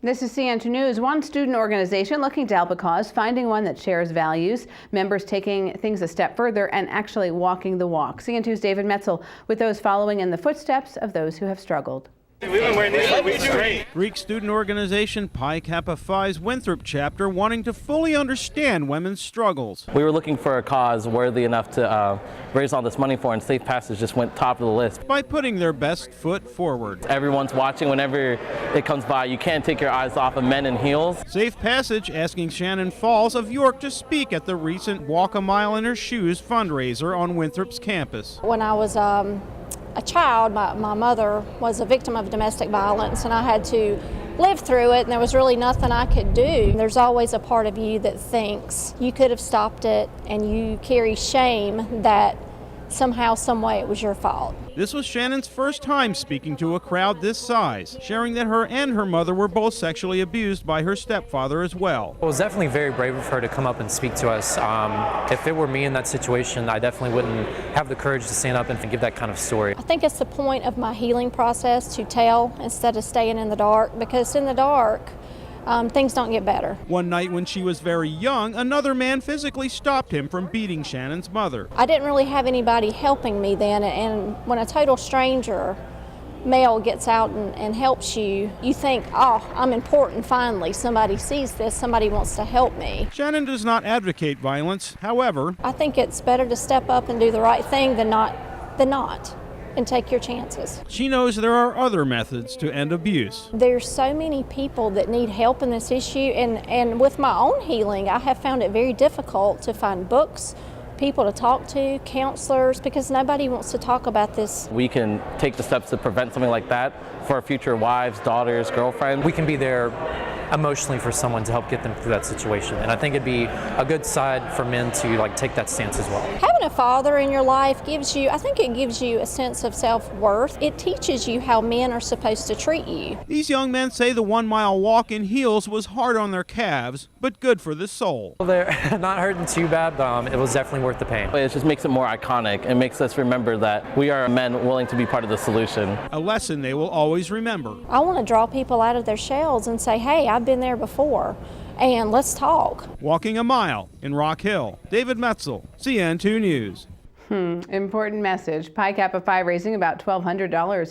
This is CN2 News. One student organization looking to help a cause, finding one that shares values, members taking things a step further and actually walking the walk. CN2's David Metzel with those following in the footsteps of those who have struggled. We've been wearing these for weeks straight. Greek student organization Pi Kappa Phi's Winthrop chapter wanting to fully understand women's struggles. We were looking for a cause worthy enough to raise all this money for, and Safe Passage just went top of the list. By putting their best foot forward. Everyone's watching whenever it comes by. You can't take your eyes off of men in heels. Safe Passage asking Shannon Falls of York to speak at the recent Walkamile in Her Shoes fundraiser on Winthrop's campus. When I was a child, my mother was a victim of domestic violence, and I had to live through it, and there was really nothing I could do. There's always a part of you that thinks you could have stopped it, and you carry shame that somehow, some way it was your fault. This was Shannon's first time speaking to a crowd this size, sharing that her and her mother were both sexually abused by her stepfather as well. It was definitely very brave of her to come up and speak to us. If it were me in that situation, I definitely wouldn't have the courage to stand up and give that kind of story. I think it's the point of my healing process to tell instead of staying in the dark, because in the dark, things don't get better. One night when she was very young, another man physically stopped him from beating Shannon's mother. I didn't really have anybody helping me then, and when a total stranger male gets out and helps you, you think, oh, I'm important finally. Somebody sees this, somebody wants to help me. Shannon does not advocate violence. However, I think it's better to step up and do the right thing than not, and take your chances. she knows there are other methods to end abuse. There's so many people that need help in this issue, and with my own healing, I have found it very difficult to find books, people to talk to, counselors, because nobody wants to talk about this. We can take the steps to prevent something like that for our future wives, daughters, girlfriends. We can be there emotionally for someone to help get them through that situation, and I think it'd be a good side for men to take that stance as well. Having a father in your life gives you, I think it gives you a sense of self-worth. It teaches you how men are supposed to treat you. These young men say the 1 mile walk in heels was hard on their calves, but good for the soul. Well, they're not hurting too bad, but it was definitely worth the pain. It just makes it more iconic. It makes us remember that we are men willing to be part of the solution. A lesson they will always remember. I want to draw people out of their shells and say, hey, I've been there before, and let's talk. Walking a mile in Rock Hill. David Metzel, CN2 News. Important message. Pi Kappa Phi raising about $1,200